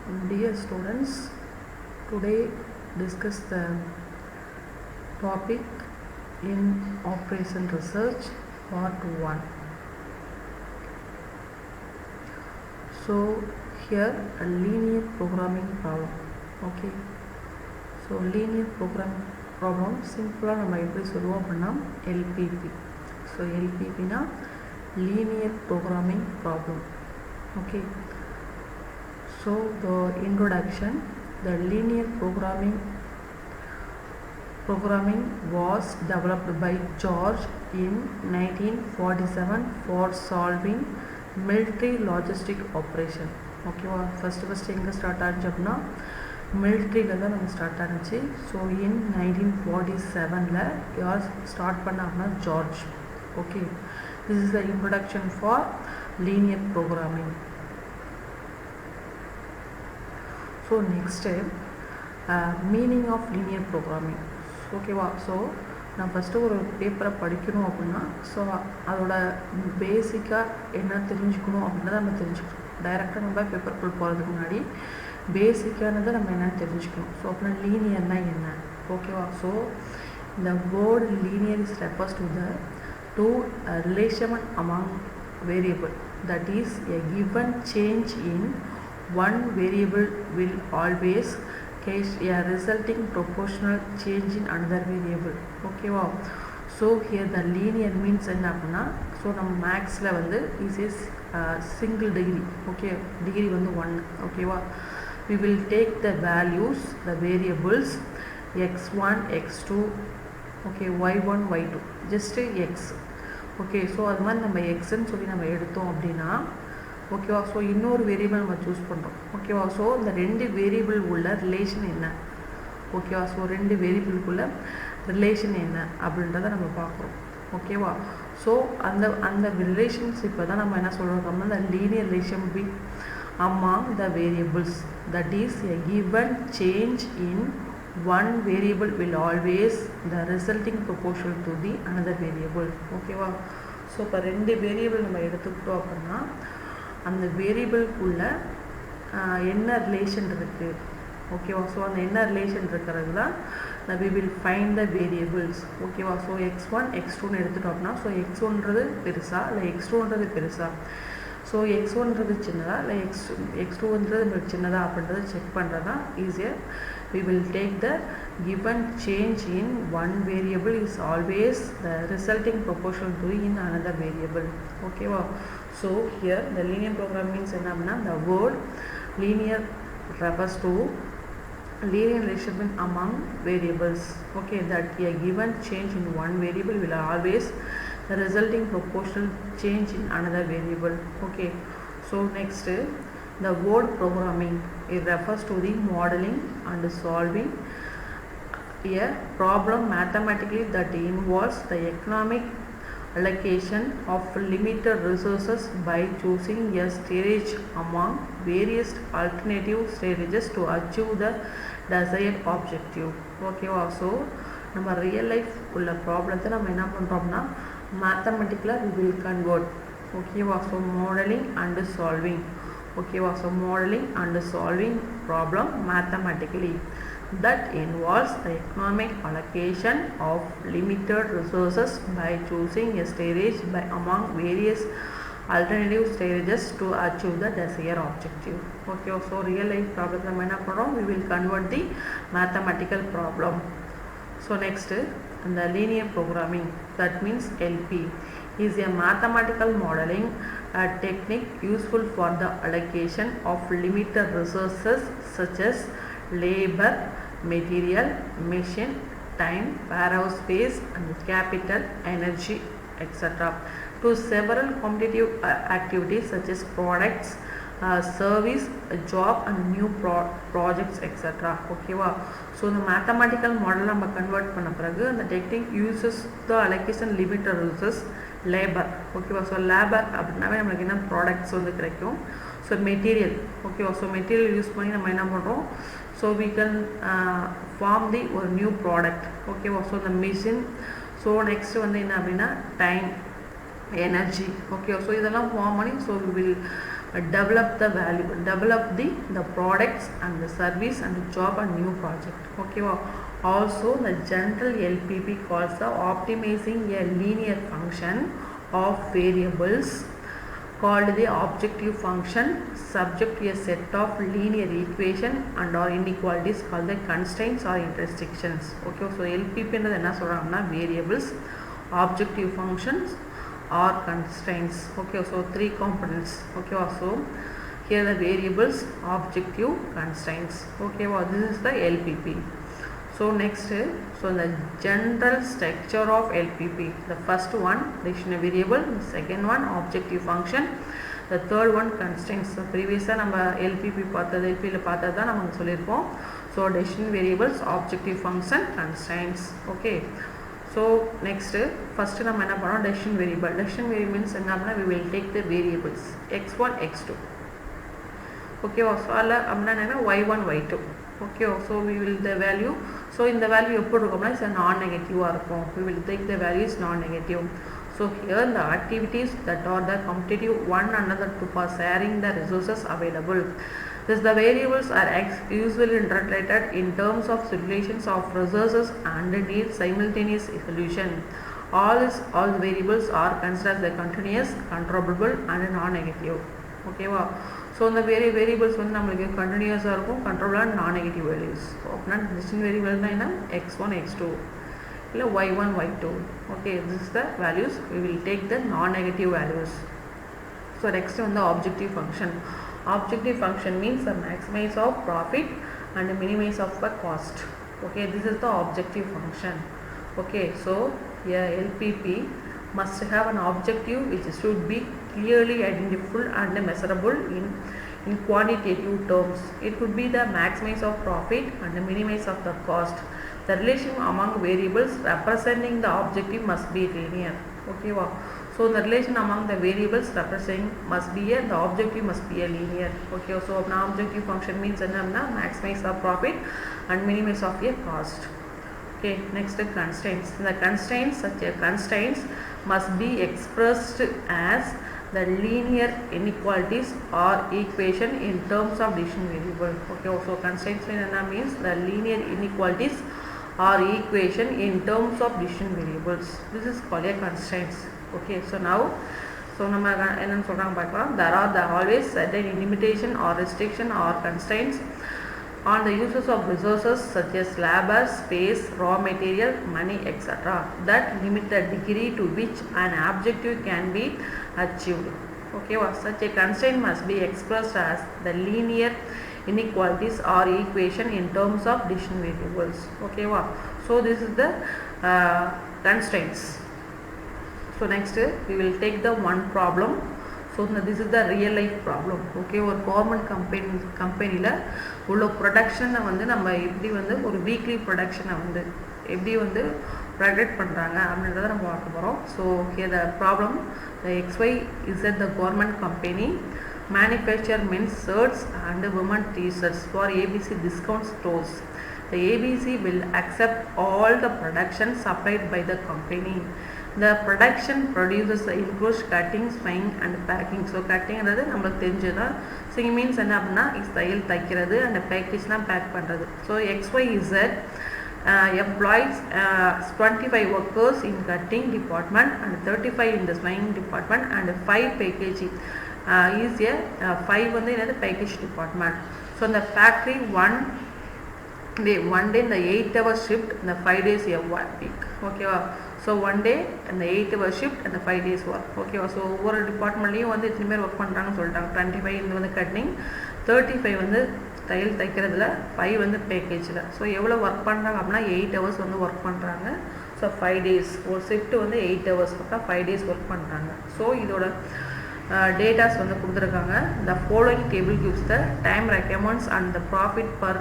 Dear students, today discuss the topic in Operation Research Part 1. So here a linear programming problem. Okay. So linear programming problem simple நம்ம எப்படி சொல்லுவோம் அப்படின்னா LPP. So LPP னா linear programming problem. Okay. So the introduction, the linear programming was developed by George in 1947 for solving military logistic operation. ஓகேவா first எங்கே start ஆச்சு அப்படின்னா மிலிட்ரியில் தான் நம்ம ஸ்டார்ட் ஆனிச்சு. ஸோ இன் 1947 யார் ஸ்டார்ட் பண்ண அப்படின்னா George. Okay, this is the introduction for linear programming. So next meaning of linear programming. ஓகேவா, ஸோ நான் ஃபஸ்ட்டு ஒரு பேப்பரை படிக்கணும் அப்படின்னா ஸோ அதோட பேசிக்காக என்ன தெரிஞ்சுக்கணும் அப்படின்றத நம்ம தெரிஞ்சுக்கணும். டைரெக்டாக நம்ம பேப்பருக்குள் போகிறதுக்கு முன்னாடி பேசிக்கானதை நம்ம என்னென்னு தெரிஞ்சுக்கணும். ஸோ அப்படின்னா லீனியர்னா என்ன? ஓகேவா, ஸோ இந்த word linear is refers to relation among variable, that is a given change in one variable will always cause a resulting proportional change in another variable. Okay wow. So here the linear means என்ன அப்படின்னா so நம்ம மேக்ஸில் வந்து is single degree. Okay, degree வந்து 1. ஓகேவா, we will take the values, the variables x1 x2 okay y1 y2 just x. Okay, so அது மாதிரி நம்ம எக்ஸ்ன்னு சொல்லி நம்ம எடுத்தோம் அப்படின்னா ஓகேவா, ஸோ இன்னொரு வேரியபிள் நம்ம சூஸ் பண்ணுறோம். ஓகேவா, ஸோ இந்த ரெண்டு வேரியபிள் உள்ள ரிலேஷன் என்ன? ஓகேவா, ஸோ ரெண்டு வேரியபிளுக்குள்ள ரிலேஷன் என்ன அப்படின்றத நம்ம பார்க்குறோம். ஓகேவா, ஸோ அந்த ரிலேஷன்ஷிப்பை தான் நம்ம என்ன சொல்கிறோம் அப்படின்னா the linear relationship among the variables, that is a given change in one variable will always the resulting proportional to the another variable. ஓகேவா, ஸோ இப்போ ரெண்டு வேரியபிள் நம்ம எடுத்துக்கிட்டோம் அப்படின்னா அந்த வேரியபிள்குள்ள என்ன ரிலேஷன் இருக்குது? ஓகேவா, ஸோ அந்த என்ன ரிலேஷன் இருக்கிறது தான் we will find the variables. ஓகேவா, ஸோ x1 x2ன்னு எடுத்துட்டோம் அப்படின்னா ஸோ x1ன்றது பெருசா இல்லை x2ன்றது பெருசா, ஸோ x1ன்றது சின்னதா இல்லை x2ன்றது நம்மளுக்கு சின்னதா அப்படின்றத செக் பண்ணுறது தான் ஈஸியாக. We will take the given change in one variable is always the resulting proportional to in another variable. Okay wow. So here the linear programming means the word linear refers to linear relationship among variables. Okay, that a given change in one variable will always the resulting proportional change in another variable. Okay, so next the word programming, it refers to the modeling and solving a problem mathematically that involves the economic allocation of limited resources by choosing a strategy among various alternative strategies to achieve the desired objective. Okay, so நம்ம real life உள்ள ப்ராப்ளத்தை நம்ம என்ன பண்ணுறோம்னா மேத்தமெட்டிக்கலாக we will convert. ஓகேவா, so modelling and solving. ஓகேவா, so modelling and solving problem mathematically that involves the economic allocation of limited resources by choosing a strategy by among various alternative strategies to achieve the desired objective. Okay, so real life problem நம்ம என்ன பண்ணுறோம், we will convert the mathematical problem. So next the linear programming, that means LP, is a mathematical modeling technique useful for the allocation of limited resources such as labor, material, machine, time, warehouse space and capital, energy, etc. to several competitive activities such as products, service, job and new projects, etc. Okay wow. So the mathematical model நம்ம convert பண்ண பிறகு the technique uses the allocation limited resources labor. ஓகேவா, so labour அப்படின்னாவே நம்மளுக்கு என்ன products வந்து கிடைக்கும். So material. ஓகேவா, ஸோ மெட்டீரியல் யூஸ் பண்ணி நம்ம என்ன பண்ணுறோம், so we can form the ஒரு நியூ ப்ராடக்ட். ஓகேவா, so the machine. So next வந்து என்ன அப்படின்னா டைம், எனர்ஜி. ஓகே, ஸோ இதெல்லாம் ஃபார்ம் பண்ணி so we will develop the value, develop the products and the service and the job and new project. Okay, also the general LPP calls the optimizing a linear function of variables called the objective function subject to a set of linear equation and or inequalities called the constraints or restrictions. Okay, so LPP என்றது என்ன சொல்றாங்கன்னா variables, objective functions or constraints. Okay, so three components. Okay, so here the variables, objective, constraints. Okay, this is the LPP. So next, so the general structure of LPP, the first one decision variable, the second one objective function, the third one constraints. So previously நம்ம LPP பார்த்தது, LPல பார்த்தது தான் நம்ம சொல்லியிருப்போம். So decision variables, objective function, constraints. Okay, so next first நம்ம என்ன பண்ணோம், decision variable. Decision variable means என்ன அப்படின்னா we will take the variables x1 x2. Okay, so அல்ல அப்படின்னா என்ன y1 y2. Okay, so we will the value, so in the value எப்படி இருக்கும்னா is a non-negative இருக்கும். We will take the value is non-negative. So here the activities that are the competitive one another to for sharing the resources available. Thus the variables are usually interpreted in terms of situations of resources and need simultaneous solution. All variables are considered as continuous, controllable and non-negative. Okay, wow. So the variables வந்து நமக்கு continuous இருக்கும், controllable and non-negative values. So அப்படினா decision variable என்ன x1 x2 இல்ல y1 y2. Okay, this is the values. We will take the non-negative values. So next வந்து objective function. Objective function means the maximize of profit and minimize of the cost. Okay, this is the objective function. Okay, so here LPP must have an objective which should be clearly identifiable and measurable in quantitative terms. It could be the maximize of profit and minimize of the cost. The relation among variables representing the objective must be linear. Okay, wow. So the relation among the variables representing must be the objective must be a linear. Okay, so now objective function means maximize of profit and minimize of a cost. Okay, next constraints. The constraints, such as constraints must be expressed as the linear inequalities or equation in terms of decision variable. Okay, so constraints means the linear inequalities or equation in terms of decision variables. This is called a constraints. Okay, so now நம்ம என்னன்னு சொல்றாங்க பார்க்கலாம். There are always certain limitation or restriction or constraints on the uses of resources such as labor, space, raw material, money, etc. that limit the degree to which an objective can be achieved. Okay, such a constraint must be expressed as the linear inequalities or equation in terms of decision variables. Okay, so this is the constraints. So next we will take the one problem. So this is the real life problem. Okay, ஒரு government கம்பெனியில் உள்ள ப்ரொடக்ஷனை வந்து நம்ம எப்படி வந்து ஒரு weekly ப்ரொடக்ஷனை வந்து எப்படி வந்து ப்ரொடக்ட் பண்ணுறாங்க அப்படின்றத நம்ம பார்க்க போகிறோம். So here the problem, the XY is at the government company manufacture men's shirts and women t-shirts for ABC discount stores. The ABC will accept all the production supplied by the company. The production produces includes cutting, spinning and packing. So cutting என்றது நமக்கு தெரிஞ்சதுதான். Spinning means என்ன அப்படின்னா தையல் தைக்கிறது and package-னா back பண்ணுறது. So XYZ employs 25 workers in cutting department and 35 in the spinning department and 5 packaging. Is a 5 வந்து என்னது package department. So in the factory one day in the 8-hour shift and the 5 days a week. Okay, so one day and the 8-hour shift and the 5 days work. Okay, so ஒவ்வொரு டிபார்ட்மெண்ட்லையும் வந்து எத்தனை பேர் work பண்ணுறாங்கன்னு சொல்லிட்டாங்க. 25 இந்த வந்து cutting, 35 வந்து தையல் தைக்கிறதுல, 5 வந்து பேக்கேஜில். ஸோ எவ்வளோ ஒர்க் பண்ணுறாங்க அப்படின்னா 8 hours வந்து ஒர்க் பண்ணுறாங்க. ஸோ 5 days ஒரு ஷிஃப்ட் வந்து 8 hours அப்புறம் 5 days ஒர்க் பண்ணுறாங்க. ஸோ இதோட டேட்டாஸ் வந்து கொடுத்துருக்காங்க. The following table gives the time requirements and the profit per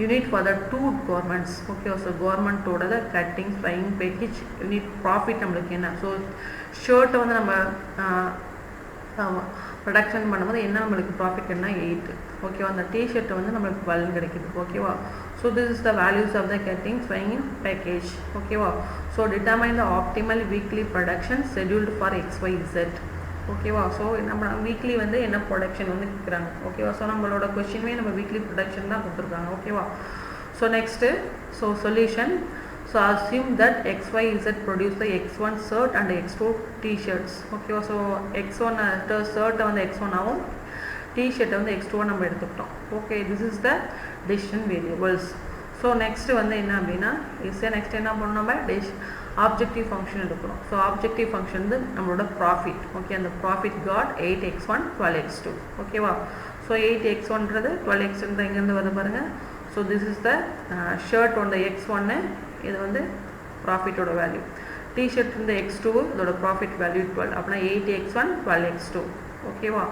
unit for the two governments. Okay, so government ஓட the cutting, spinning, package unit profit நம்மளுக்கு என்ன. So ஷர்ட்டை வந்து நம்ம ப்ரொடக்ஷன் பண்ணும்போது என்ன நம்மளுக்கு ப்ராஃபிட் என்ன 8. ஓகேவா, அந்த டிஷர்ட்டை வந்து நம்மளுக்கு 12 கிடைக்குது. ஓகேவா, so this is the values of the cutting, spinning, package. ஓகேவா, so determine the optimal weekly production schedule for XYZ. ஓகேவா. ஸோ நம்ம வீக்லி வந்து என்ன ப்ரொடக்ஷன் வந்து கேட்குறாங்க. ஓகேவா. ஸோ நம்மளோட கொஷினுமே நம்ம வீக்லி ப்ரொடக்ஷன் தான் கொடுத்துருக்காங்க. ஓகேவா. So next solution. So assume that XYZ produce the X1 shirt and X2 T-shirts. ஓகேவா. ஸோ X1 ஷர்ட்டை வந்து X1 ஆகும், டிஷர்ட்டை வந்து X2 நம்ம எடுத்துக்கிட்டோம். Okay, this is the decision variables. So next வந்து என்ன அப்படின்னா நெக்ஸ்ட் என்ன பண்ணணும், நம்ம ஆப்ஜெக்டிவ் ஃபங்க்ஷன் எடுக்கணும். ஸோ ஆப்ஜெக்டிவ் ஃபங்க்ஷன் வந்து நம்மளோட ப்ராஃபிட். ஓகே, அந்த ப்ராஃபிட் காட் 8x1 12x2. ஓகேவா. ஸோ 8x1ன்றது 12x எங்கேருந்து வருது பாருங்கள். So this is the shirt on the X1, இது வந்து ப்ராஃபிட்டோட வேல்யூ. டிஷர்ட் இந்த X2 இதோட ப்ராஃபிட் வேல்யூ 12. அப்படின்னா 8x1 12x2. ஓகேவா.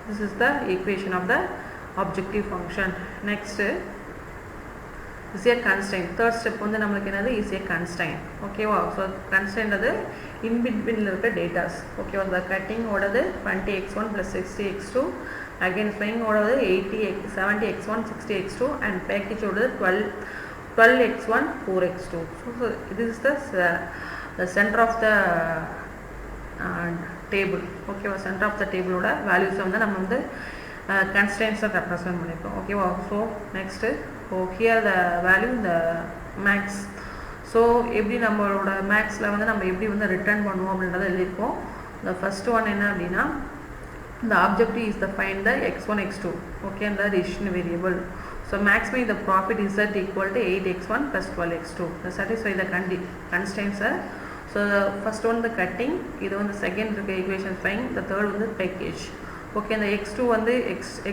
This is the equation of the objective function. Next is a constraint. Third step வந்து நம்மளுக்கு என்னது is a constraint. ஓகேவா. ஸோ constraint அது இன் பிட்வீனில் இருக்க டேட்டாஸ். ஓகேவா. இந்த கட்டிங் ஓடது 20x1 + 60x2, அகெயின் ஸ்விங் ஓடது 70x1 60x2 அண்ட் பேக்கேஜ் ஓடது 12x1 4x2. ஸோ இது is the centre of the table. ஓகேவா. சென்டர் ஆஃப் த டேபிளோட வேல்யூஸை வந்து நம்ம வந்து constraints ரெப்ரசன்ட் பண்ணியிருக்கோம். ஓகேவா. So next here the value இந்த மேக்ஸ். ஸோ எப்படி நம்மளோட மேக்ஸில் வந்து நம்ம எப்படி வந்து ரிட்டர்ன் பண்ணுவோம் அப்படின்றத எழுதியிருக்கோம். இந்த ஃபஸ்ட் ஒன் என்ன அப்படின்னா the objective is the find the x1 x2. okay, and the decision variable. So maximum the profit is that equal to 8x1 plus 12x2. to satisfy the constraints. So the first one the cutting, இது வந்து second equation find, the third one the package. okay, and the x2 வந்து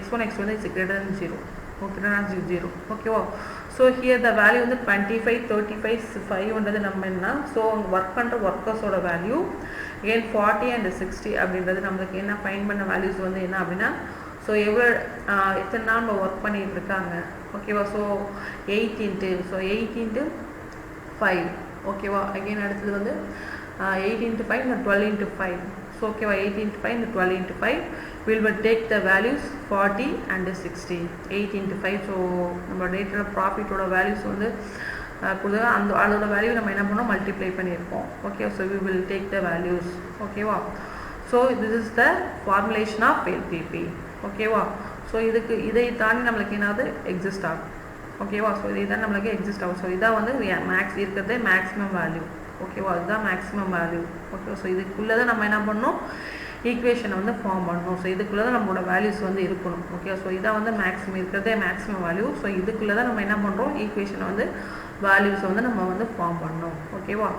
x1 x2 is greater than 0. okay, greater than 0. okay, wow. So here the value வந்து 25 35 5 வந்தது நம்ம என்ன. So work பண்ணுற ஒர்க்கர்ஸோட value again 40 and 60 அப்படின்றது நம்மளுக்கு என்ன find பண்ண வேல்யூஸ் வந்து என்ன அப்படின்னா, ஸோ எவ்வளோ எத்தனை நாள் நம்ம ஒர்க் பண்ணிகிட்டு இருக்காங்க. ஓகேவா. So 8 into 5. ஓகேவா. அகெயின் அடுத்தது வந்து 8 into 5 and 12 into 5. ஸோ ஓகேவா. 8 into 5 and 12 into 5 will take the values 40 and 60. 8 into 5. So நம்ம டேட்டோட ப்ராஃபிட்டோட வேல்யூஸ் வந்து கொடுத்தா அதோட வேல்யூ நம்ம என்ன பண்ணோம், மல்டிப்ளை பண்ணியிருக்கோம். Okay. So we will take the values. ஓகேவா. So this is the formulation of LPP. ஓகேவா. ஸோ இதை தாண்டி நம்மளுக்கு என்னது எக்ஸிஸ்ட் ஆகும். ஓகேவா. ஸோ இதை தான் நம்மளுக்கு எக்ஸிஸ்ட் ஆகும். ஸோ இதான் வந்து மேக்ஸ் இருக்கிறதே மேக்ஸிமம் வேல்யூ. ஓகேவா. இதுதான் மேக்ஸிமம் வேல்யூ. ஓகே. ஸோ இதுக்குள்ளே தான் நம்ம என்ன பண்ணணும், ஈக்குவேஷனை வந்து ஃபார்ம் பண்ணணும். ஸோ இதுக்குள்ளே தான் நம்மளோட வேல்யூஸ் வந்து இருக்கணும். ஓகே. ஸோ இதான் வந்து மேக்ஸிமம் இருக்கிறதே மேக்ஸிமம் வேல்யூ. ஸோ இதுக்குள்ளே தான் நம்ம என்ன பண்ணுறோம், ஈக்குவேஷனை வந்து வேல்யூஸ் வந்து நம்ம வந்து ஃபார்ம் பண்ணணும். ஓகேவா.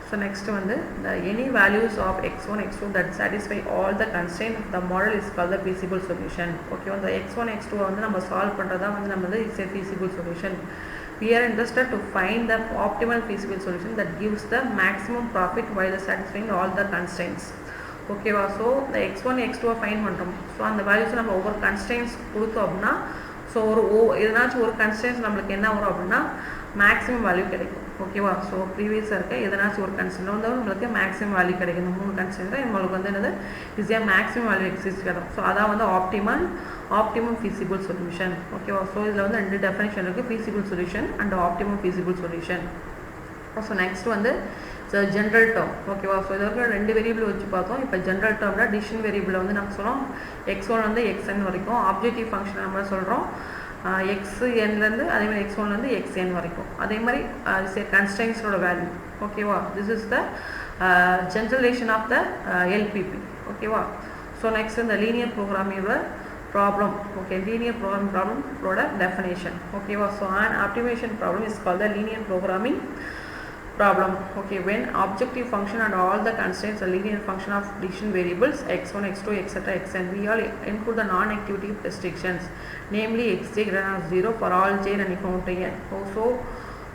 ஸோ நெக்ஸ்ட் வந்து the any values of x1 x2 that satisfy all the constraint of the model is called the feasible solution. Okay. இந்த x1 x2 வந்து நம்ம சால்வ் பண்ணுறதா வந்து நம்ம வந்து is a feasible solution. We are interested to find the optimal feasible solution that gives the maximum profit while satisfying all the constraints. ஓகேவா. So இந்த x1 x2 fine பண்ணுறோம். ஸோ அந்த வேல்யூஸ் நம்ம ஒவ்வொரு கன்ஸ்ட்ரெயின்ஸ் கொடுத்தோம் அப்படின்னா, ஸோ எதனாச்சும் ஒரு கன்ஸ்ட்ரெயின்ஸ் நம்மளுக்கு என்ன வரும் அப்படின்னா மேக்ஸிமம் வேல்யூ கிடைக்கும். ஓகேவா. ஸோ ப்ரீவியஸாக இருக்க எதனாச்சும் ஒரு கன்ஸ்ட்ரெயின்ட் வந்து நம்மளுக்கு மேக்ஸிமம் வேல்யூ கிடைக்கும். இந்த 3 கன்ஸ்ட்ரெயின்ட் நம்மளுக்கு வந்து என்னது ஈஸியாக மேக்ஸிமம் வேல்யூ எக்ஸிஸ்ட் கிடைக்கும். ஸோ அதான் வந்து ஆப்டிமம் feasible சொல்யூஷன். ஓகேவா. ஸோ இதில் வந்து 2 டெஃபினேஷன் இருக்குது, feasible solution and optimum feasible solution. So next வந்து ஜென்ரல் டேர்ம். ஓகேவா. ஸோ இதில் இருக்கிற 2 வேரியபிள் வச்சு பார்த்தோம். இப்போ ஜென்ரல் டேர்மில் டிசிஷன் வேரியபிளை வந்து நம்ம சொல்கிறோம் x1 வந்து xn வரைக்கும். ஆப்ஜெக்டிவ் ஃபங்க்ஷன் நம்ம சொல்கிறோம் xnலேருந்து, அதேமாதிரி x1லேருந்து xn வரைக்கும். அதே மாதிரி கன்ஸ்ட்ரெயின்ஸோட வேல்யூ. ஓகேவா. This is the generation of the LPP. ஓகேவா. ஸோ நெக்ஸ்ட் இந்த லீனியர் ப்ரோக்ராமிங்கோட ப்ராப்ளம். ஓகே. லீனியர் ப்ரோக்ராமிங் ப்ராப்ளமோட டெஃபினேஷன். ஓகேவா. So an optimization problem is called the linear programming problem. Okay, when objective function and all the constraints are linear function of decision variables x1 x2 etc xn, we all include the non-activity restrictions, namely xj greater than 0 for all j and equal to n.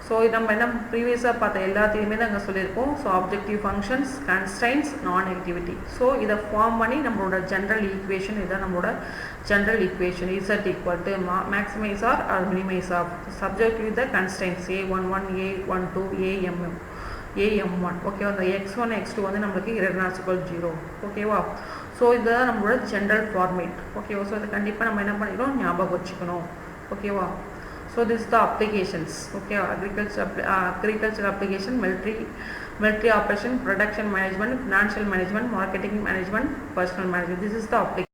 So நம்ம என்ன ப்ரீவியஸாக பார்த்த எல்லாத்தையுமே தான் அங்கே சொல்லியிருக்கோம். So objective functions, constraints, நான் activity. So இதை ஃபார்ம் பண்ணி நம்மளோட ஜென்ரல் ஈக்குவேஷன், இதுதான் நம்மளோட general equation. z equal to maximize or minimize of subject with the constraints a11 a12 am1. ஓகேவா. இந்த x1 x2 வந்து நம்மளுக்கு greater than or equal to 0. ஓகேவா. ஸோ இதுதான் நம்மளோட ஜென்ரல் ஃபார்மேட். ஓகேவா. ஸோ இதை கண்டிப்பாக நம்ம என்ன பண்ணிக்கணும், ஞாபகம் வச்சுக்கணும். ஓகேவா. So this is the applications. Okay, agriculture application, military operation, production management, financial management, marketing management, personal management. This is the application.